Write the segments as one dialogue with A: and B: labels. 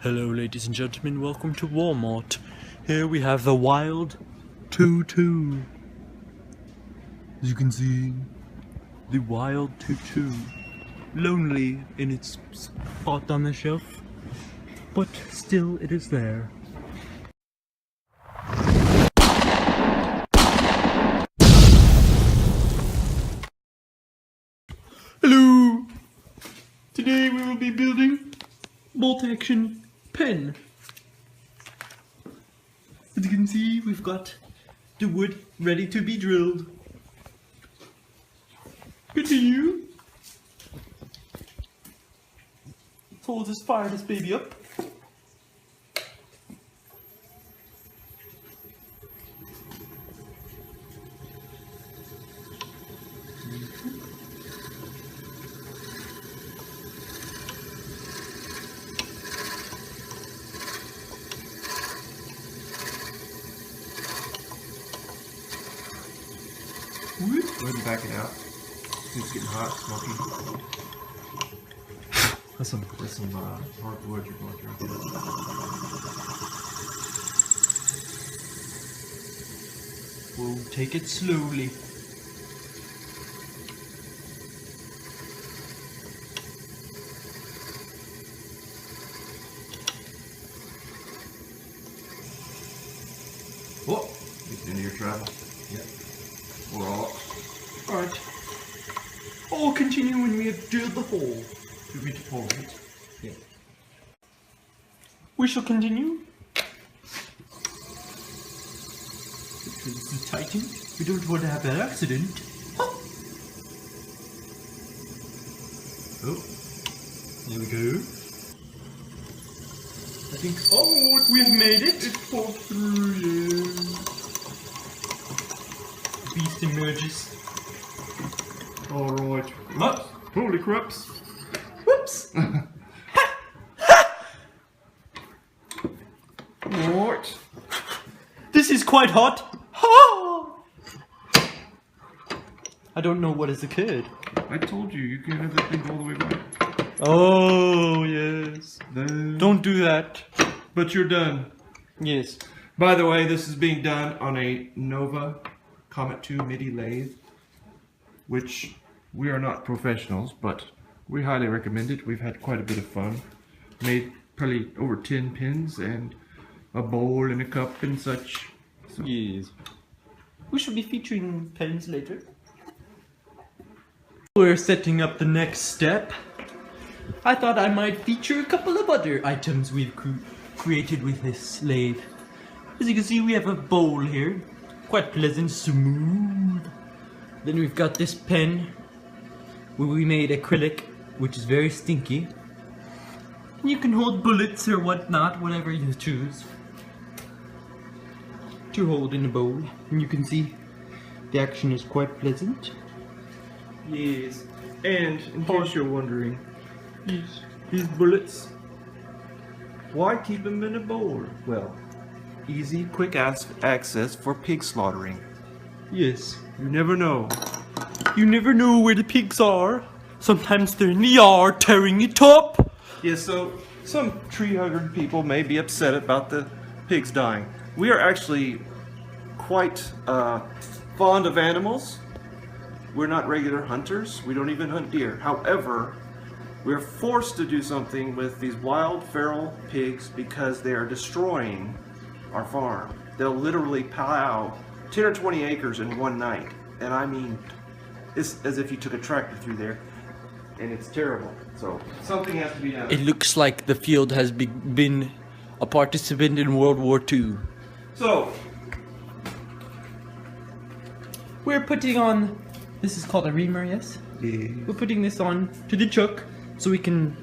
A: Hello ladies and gentlemen, welcome to Walmart. Here we have the Wild 22. As you can see, the Wild 22. Lonely in its spot on the shelf, but still it is there. Hello! Today we will be building bolt-action pen. As you can see, we've got the wood ready to be drilled. Continue. So we'll just fire this baby up.
B: Go ahead and back it out. It's getting hot, smoky.
A: That's some
B: hardwood you're going through.
A: We'll take it slowly.
B: Oh, get the end of your travel.
A: Yeah.
B: We're all.
A: Alright. I'll continue when we have drilled the hole.
B: You need to pull it.
A: Yeah. We shall continue. This is tightened. We don't want to have an accident. Oh, there we go. I think, oh, we've made it.
B: It pulled through, yeah.
A: Beast emerges.
B: Alright.
A: What?
B: Holy craps.
A: Whoops!
B: What?
A: This is quite hot. Ha! I don't know what has occurred.
B: I told you, you can't have that thing all the way back.
A: Oh, yes.
B: No.
A: Don't do that.
B: But you're done.
A: Yes.
B: By the way, this is being done on a Nova Comet 2 MIDI lathe, which we are not professionals, but we highly recommend it. We've had quite a bit of fun. Made probably over 10 pins and a bowl and a cup and such. So.
A: Yes. We should be featuring pens later. We're setting up the next step. I thought I might feature a couple of other items we've created with this lathe. As you can see, we have a bowl here. Quite pleasant, smooth. Then we've got this pen where we made acrylic, which is very stinky. And you can hold bullets or whatnot, whatever you choose to hold in the bowl. And you can see the action is quite pleasant.
B: Yes. And in case you're wondering,
A: These bullets.
B: why keep them in a bowl? Well, easy, quick access for pig slaughtering.
A: Yes.
B: You never know.
A: You never know where the pigs are. Sometimes they're in the yard tearing it up.
B: Yeah, so some tree-hugger people may be upset about the pigs dying. We are actually quite fond of animals. We're not regular hunters. We don't even hunt deer. However, we're forced to do something with these wild feral pigs because they are destroying our farm. They'll literally plow 10 or 20 acres in one night. And I mean, it's as if you took a tractor through there. And it's terrible. So something has to be done.
A: It looks like the field has been a participant in World War II.
B: So
A: We're putting on, this is called a reamer, yes?
B: yeah.
A: We're putting this on to the chuck so we can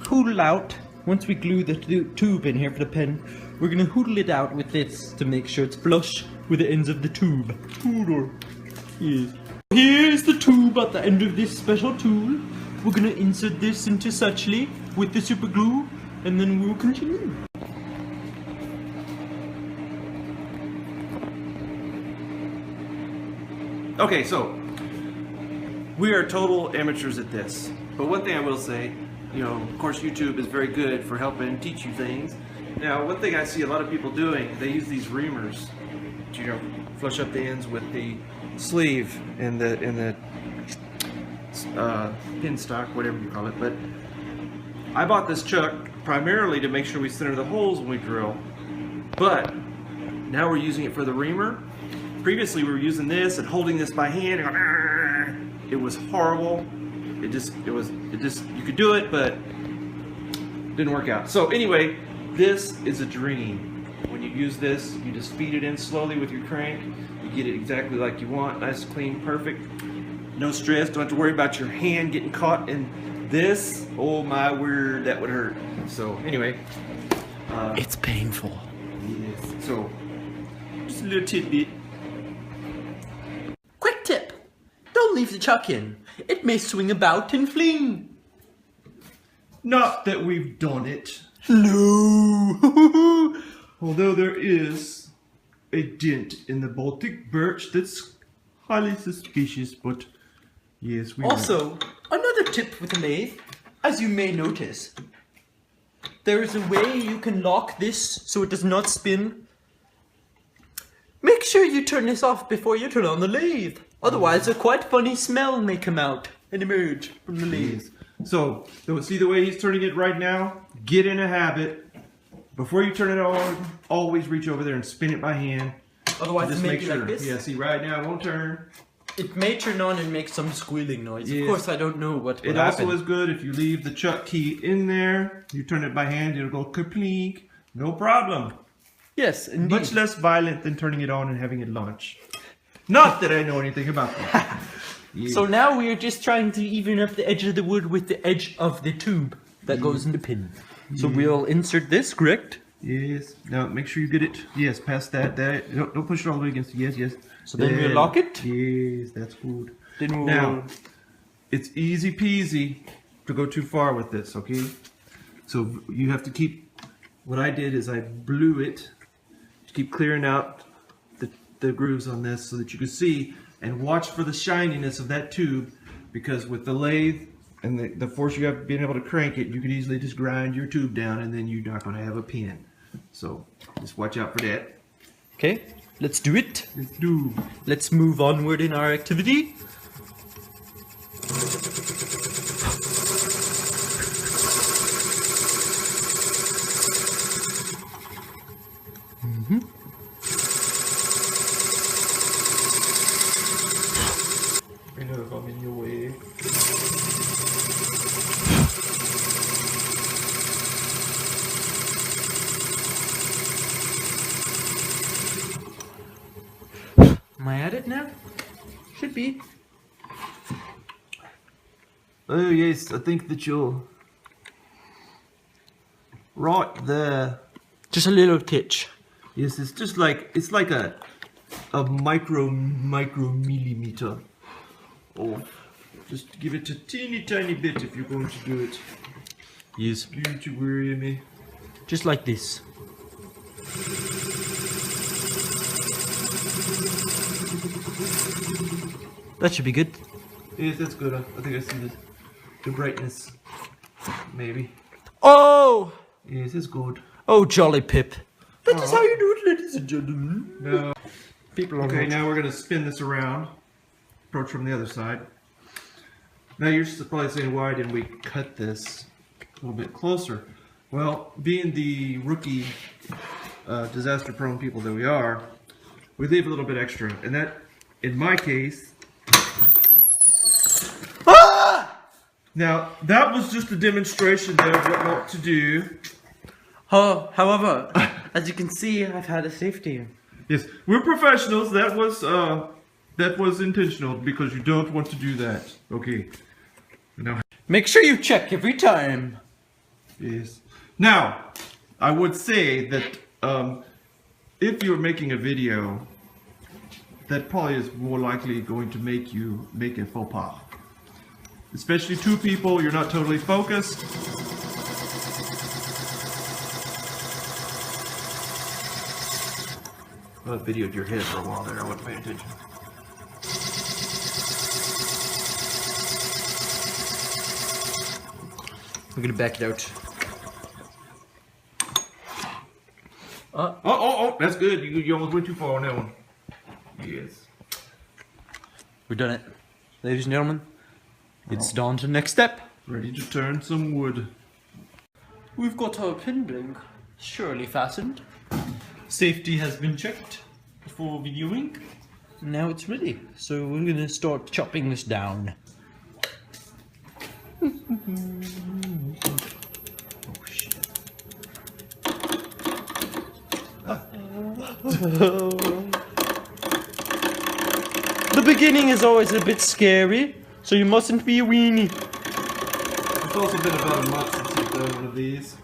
A: hoodle out. Once we glue the tube in here for the pen, we're gonna hoodle it out with this to make sure it's flush with the ends of the tube. Hoodle. Yes. Here's the tube at the end of this special tool. We're gonna insert this into suchly with the super glue, and then we'll continue.
B: Okay, so we are total amateurs at this. But one thing I will say, you know, of course YouTube is very good for helping teach you things. Now, one thing I see a lot of people doing, they use these reamers to, you know, flush up the ends with the sleeve and the pin stock, whatever you call it. But I bought this chuck primarily to make sure we center the holes when we drill. But now we're using it for the reamer. Previously we were using this and holding this by hand and going, it was horrible. You could do it, but it didn't work out. So anyway, this is a dream. When you use this, you just feed it in slowly with your crank. You get it exactly like you want, nice, clean, perfect. No stress, don't have to worry about your hand getting caught in this. Oh my word, that would hurt. So anyway.
A: It's painful.
B: Yes, so just a little tidbit.
A: Quick tip! Don't leave the chuck in. It may swing about and fling.
B: Not that we've done it.
A: No!
B: Although there is a dent in the Baltic birch that's highly suspicious, but yes, we
A: Also, another tip with a lathe, as you may notice, there is a way you can lock this so it does not spin. Make sure you turn this off before you turn on the lathe. Otherwise, a quite funny smell may come out and emerge from the lathe.
B: So, see the way he's turning it right now? Get in a habit. Before you turn it on, always reach over there and spin it by hand.
A: Otherwise,
B: just
A: it may
B: make
A: be
B: sure.
A: like this.
B: Yeah, see right now it won't turn.
A: It may turn on and make some squealing noise.
B: Yes.
A: Of course, I don't know what will
B: It
A: happen.
B: also is good if you leave the chuck key in there. You turn it by hand, it'll go kaplink. No problem.
A: Yes, indeed.
B: Much less violent than turning it on and having it launch. Not that I know anything about that. Yeah.
A: So now we are just trying to even up the edge of the wood with the edge of the tube that goes in the pin. So we'll insert this, correct?
B: Yes. Now make sure you get it. Yes, past that. Don't push it all the way against. Yes, yes.
A: So then we'll lock it.
B: Yes, that's good.
A: Then we'll...
B: Now, it's easy peasy to go too far with this, okay? So you have to keep, what I did is I blew it to keep clearing out the grooves on this so that you can see and watch for the shininess of that tube, because with the lathe and the force you have being able to crank it, you can easily just grind your tube down and then you're not going to have a pin. So just watch out for that.
A: Okay, let's do it.
B: Let's do.
A: Let's move onward in our activity.
B: I know if I'm in your way.
A: Am I at it now? Should be.
B: Oh yes, I think that you're right there.
A: Just a little titch.
B: Yes, it's just like, it's like a micro millimeter. Oh, just give it a teeny tiny bit if you're going to do it.
A: Yes.
B: Don't you worry me.
A: Just like this. That should be good.
B: Yes, that's good. I think I see the brightness. Maybe.
A: Oh!
B: Yes, it's good.
A: Oh, jolly pip. That is how you do it, ladies and gentlemen.
B: No.
A: People are
B: Okay,
A: not.
B: now we're going to spin this around. Approach from the other side. Now you're probably saying, why didn't we cut this a little bit closer? Well, being the rookie, disaster-prone people that we are, we leave a little bit extra. And that, in my case...
A: Ah!
B: Now, that was just a demonstration of what not to do.
A: Oh, however, as you can see, I've had a safety.
B: Yes, we're professionals. That was intentional, because you don't want to do that. Okay. Now,
A: Make sure you check every time.
B: yes. Now, I would say that if you're making a video, that probably is more likely going to make you make a faux pas. Especially two people, you're not totally focused. I videoed your head for a while there, I wasn't paying attention.
A: I'm gonna back it out.
B: Oh, that's good. You almost went too far on that one. Yes.
A: We've done it. Ladies and gentlemen, it's down to the next step.
B: Ready to turn some wood.
A: We've got our pin blink surely fastened. Safety has been checked before viewing. Now it's ready. So we're gonna start chopping this down. Oh shit. The beginning is always a bit scary, so you mustn't be a weenie.
B: It's also been about a month since you've done one of these.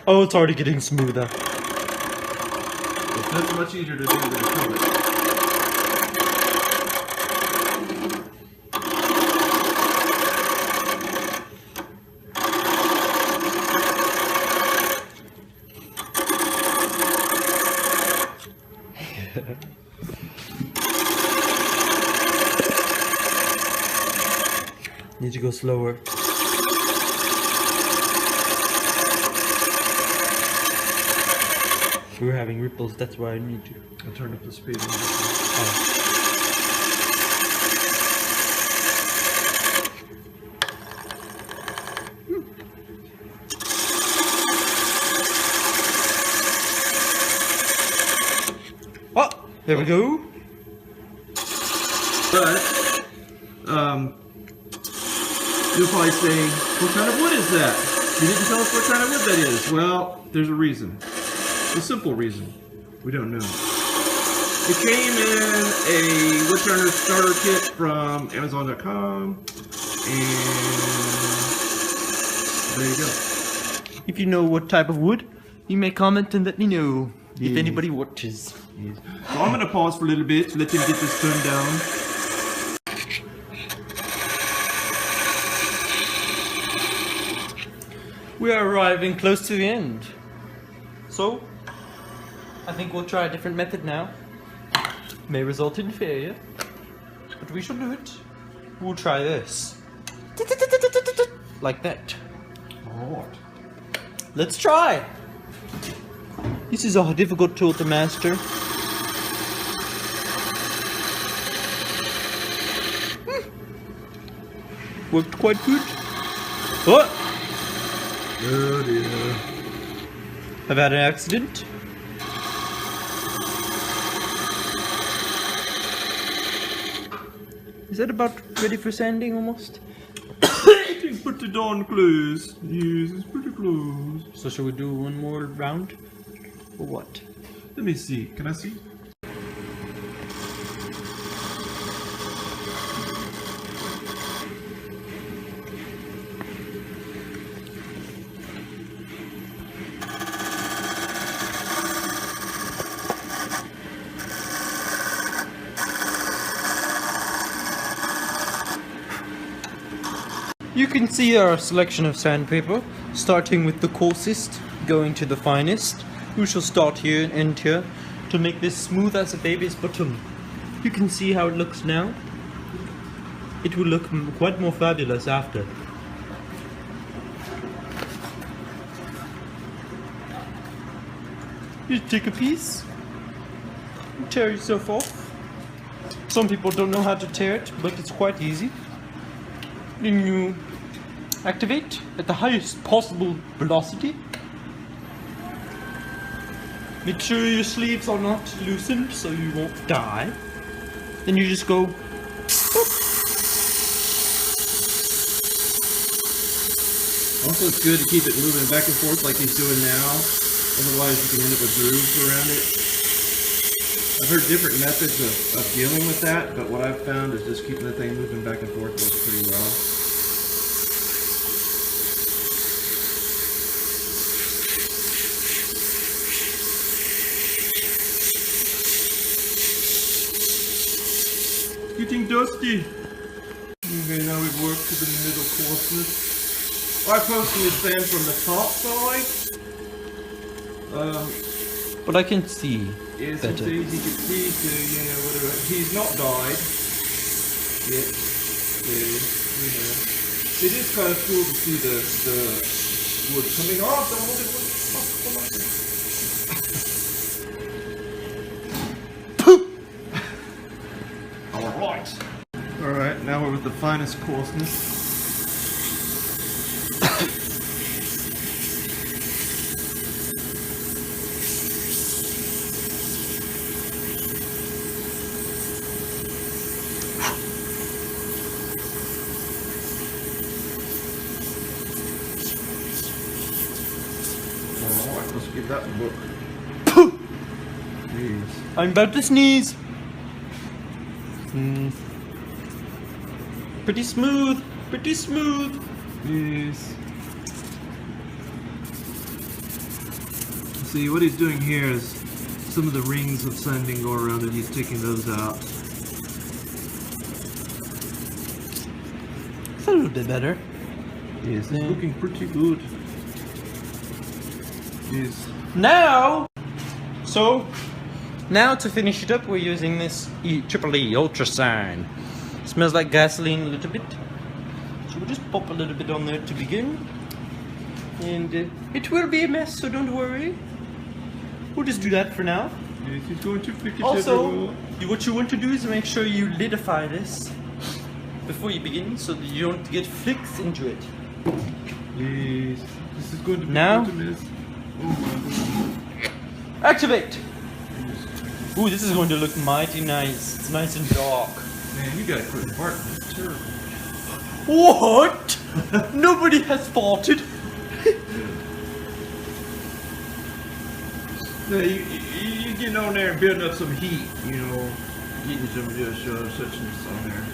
A: Oh, it's already getting smoother.
B: It's much easier to do than to comb it.
A: Need to go slower. We were having ripples, that's why I need to.
B: I turned up the speed.
A: Oh, there we go.
B: But, you'll probably say, what kind of wood is that? You didn't tell us what kind of wood that is. Well, there's a reason. A simple reason. We don't know. It came in a woodturner starter kit from Amazon.com, and there you go.
A: If you know what type of wood, you may comment and let me know if
B: Yes.
A: anybody watches.
B: Yes. So I'm going to pause for a little bit to let them get this turned down.
A: We are arriving close to the end. So, I think we'll try a different method now. May result in failure, but we shall do it. We'll try this. Like that.
B: Alright.
A: Let's try! This is a difficult tool to master. Worked quite good. What?
B: Oh dear.
A: I've had an accident. Is that about ready for sanding almost?
B: It's pretty darn close. Yes, it's pretty close.
A: So shall we do one more round? Or what?
B: Let me see. Can I see?
A: You can see our selection of sandpaper, starting with the coarsest, going to the finest. We shall start here and end here to make this smooth as a baby's bottom. You can see how it looks now. It will look quite more fabulous after. You take a piece, tear yourself off. Some people don't know how to tear it, but it's quite easy. Then you activate at the highest possible velocity. Make sure your sleeves are not loosened so you won't die. Then you just go boop.
B: Also, it's good to keep it moving back and forth like he's doing now. Otherwise, you can end up with grooves around it. I've heard different methods of dealing with that, but what I've found is just keeping the thing moving back and forth works pretty well. Getting dusty. Okay, now we've worked to the middle coarseness. I personally sand from the top side.
A: But I can see
B: Yes,
A: better.
B: indeed, he can see to, you know, whatever. He's not died yet. So, you know. It is kind of cool to see the wood coming off. Don't hold it. Alright. Alright, now we're with the finest coarseness. Alright, let's give that a look. Jeez.
A: I'm about to sneeze. Pretty smooth. Pretty smooth.
B: Yes. See, what he's doing here is some of the rings of sanding go around and he's taking those out.
A: It's a little bit better.
B: Yes, it's looking pretty good. Yes.
A: Now to finish it up, we're using this EEE Ultra Sign. Smells like gasoline a little bit. So we'll just pop a little bit on there to begin. And it will be a mess, so don't worry. We'll just do that for now.
B: Yes, he's going to fix it.
A: Also, what you want to do is make sure you lidify this before you begin, so that you don't get flicks into it.
B: Yes. This is going to be
A: Now?
B: quite a mess. Oh my God.
A: Activate! Ooh, this is going to look mighty nice. It's nice and dark.
B: Man, you guys put apart. That's terrible.
A: What? Nobody has farted.
B: Yeah, you getting on there and building up some heat, you know, getting some just suchness on there.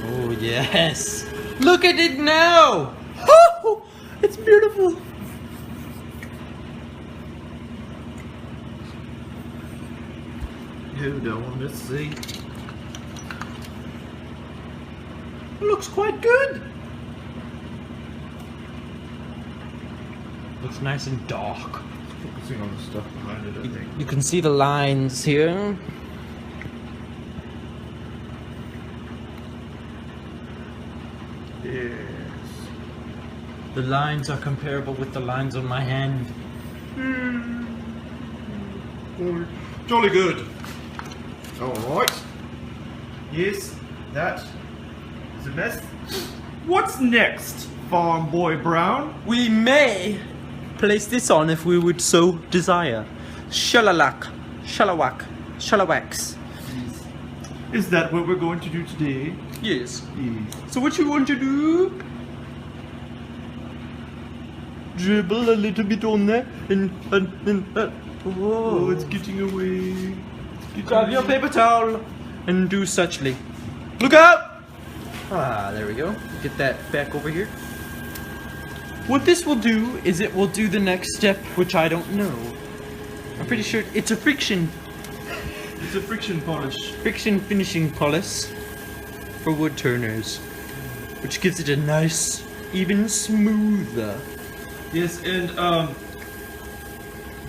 A: Oh yes! Look at it now! Oh, it's beautiful.
B: Hold on, let's see.
A: It looks quite good. Looks nice and dark.
B: Focusing on the stuff behind it, I think.
A: You can see the lines here.
B: Yes.
A: The lines are comparable with the lines on my hand.
B: Jolly good. Alright. Yes, that is a mess. What's next, FarmBoy Brown?
A: We may place this on if we would so desire. Shalalak, shalawak, shalawax.
B: Is that what we're going to do today?
A: Yes.
B: Yes.
A: So what you want to do? Dribble a little bit on there and
B: Oh, it's getting away.
A: grab your paper towel and do suchly. Look out! Ah, there we go. Get that back over here. What this will do is it will do the next step, which I don't know. I'm pretty sure it's a friction
B: It's a friction polish.
A: friction finishing polish for wood turners, which gives it a nice, even smoother.
B: Yes, and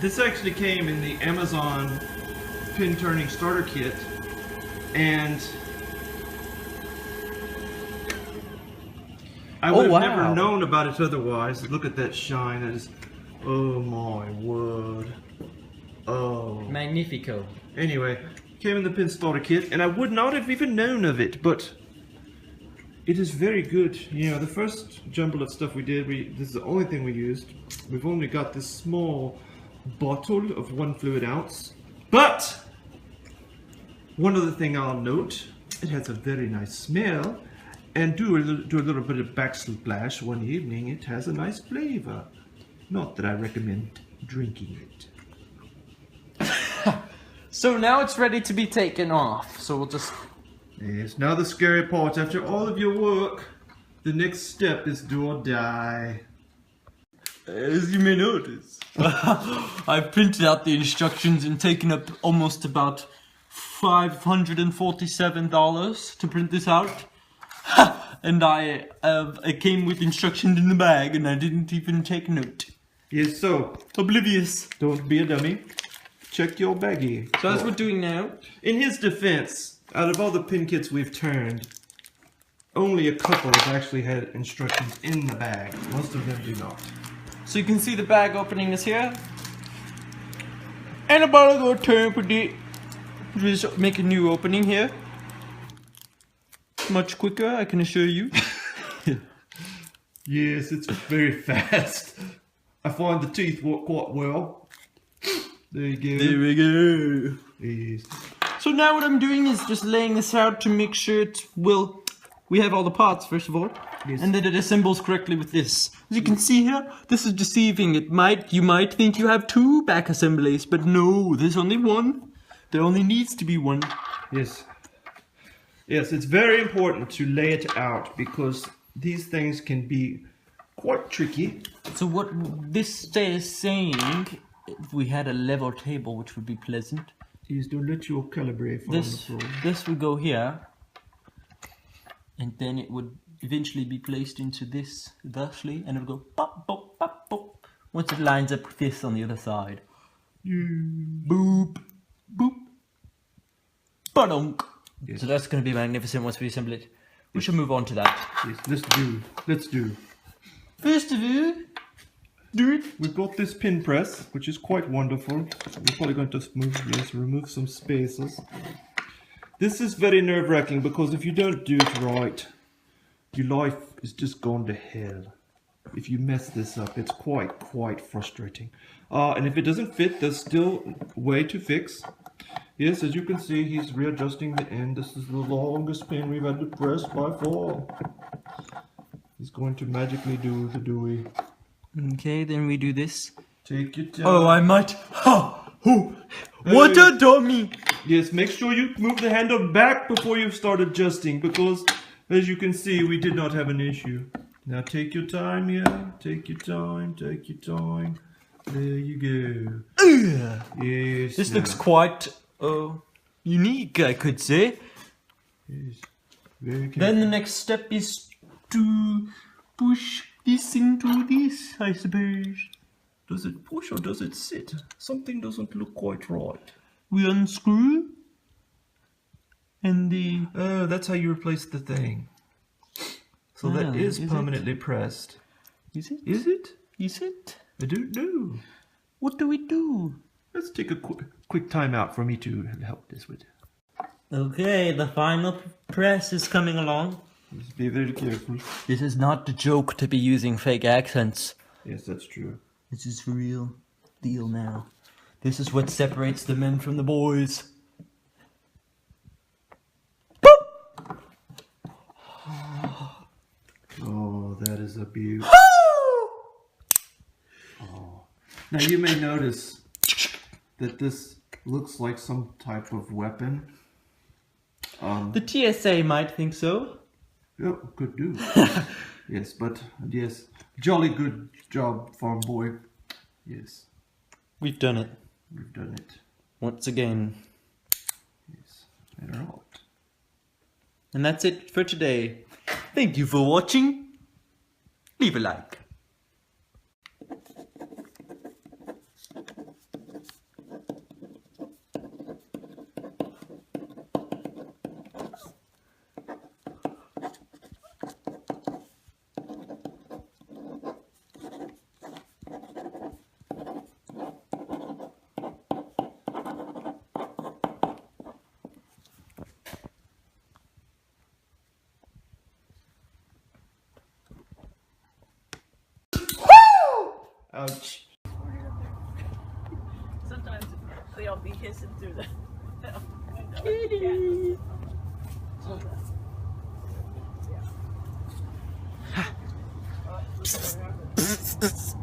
B: this actually came in the Amazon pin turning starter kit, and I would have never known about it otherwise. Look at that shine. That is, oh my word. Oh.
A: Magnifico.
B: Anyway, came in the pin starter kit, and I would not have even known of it, but it is very good. You know, the first jumble of stuff we did, this is the only thing we used. We've only got this small bottle of 1 fluid ounce, but one other thing I'll note, it has a very nice smell, and do a little bit of backsplash one evening. It has a nice flavor. Not that I recommend drinking it.
A: So now it's ready to be taken off. So we'll just...
B: Yes, now the scary part. After all of your work, the next step is do or die.
A: As you may notice, I've printed out the instructions and taken up almost about $547 to print this out. And it came with instructions in the bag and I didn't even take note.
B: Yes, so,
A: Oblivious.
B: don't be a dummy. Check your baggie.
A: So that's what we're doing now.
B: In his defense, out of all the pin kits we've turned, only a couple have actually had instructions in the bag. Most of them do not.
A: So you can see the bag opening is here. And about to go turn with it. Just make a new opening here. Much quicker, I can assure you.
B: Yes, it's very fast. I find the teeth work quite well. There you go.
A: There we go.
B: Yes.
A: So now what I'm doing is just laying this out to make sure it will... We have all the parts, first of all.
B: Yes.
A: And that it assembles correctly with this. As you can see here, this is deceiving. You might think you have 2 back assemblies, but no, there's only 1. There only needs to be 1.
B: Yes. Yes, it's very important to lay it out because these things can be quite tricky.
A: So what this is saying, if we had a level table, which would be pleasant.
B: Is to let your calibrate fall on the floor.
A: This would go here, and then it would eventually be placed into this thusly, and it would go pop, pop, pop, pop. Once it lines up with this on the other side. Boop, boop, ba-dunk.
B: Yes.
A: So that's going to be magnificent once we assemble it. We should move on to that.
B: Yes, let's do.
A: First of all, do it.
B: We've got this pin press, which is quite wonderful. We're probably going to remove some spaces. This is very nerve-wracking because if you don't do it right, your life is just gone to hell. If you mess this up, it's quite frustrating. And if it doesn't fit, there's still a way to fix. Yes, as you can see, he's readjusting the end. This is the longest pin we've had to press by far. He's going to magically do the doughy.
A: Okay, then we do this.
B: Take your time.
A: Oh, I might. Ha! Oh, what a dummy!
B: Yes, make sure you move the handle back before you start adjusting because, as you can see, we did not have an issue. Now take your time, yeah. Take your time, take your time. There you go. Yes.
A: This looks quite unique, I could say.
B: Yes. Very careful.
A: Then the next step is to push this into this, I suppose.
B: Does it push or does it sit? Something doesn't look quite right.
A: We unscrew. And the...
B: Oh, that's how you replace the thing. So that is permanently pressed.
A: Is it?
B: Is it?
A: Is it?
B: I don't know.
A: What do we do?
B: Let's take a quick time out for me to help this with.
A: Okay, the final press is coming along.
B: Just be very careful.
A: This is not the joke to be using fake accents.
B: Yes, that's true.
A: This is for real deal now. This is what separates the men from the boys.
B: Oh, that is a beauty. Oh. Now you may notice that this looks like some type of weapon.
A: The TSA might think so.
B: Yeah, could do. Yes, but yes, jolly good job, FarmBoy. Yes,
A: We've done it.
B: we've done it.
A: Once again.
B: Yes, better not.
A: And that's it for today. Thank you for watching. Leave a like.
B: Ouch.
C: Sometimes they'll be hissing through the window.
A: Kitty.
C: Yeah.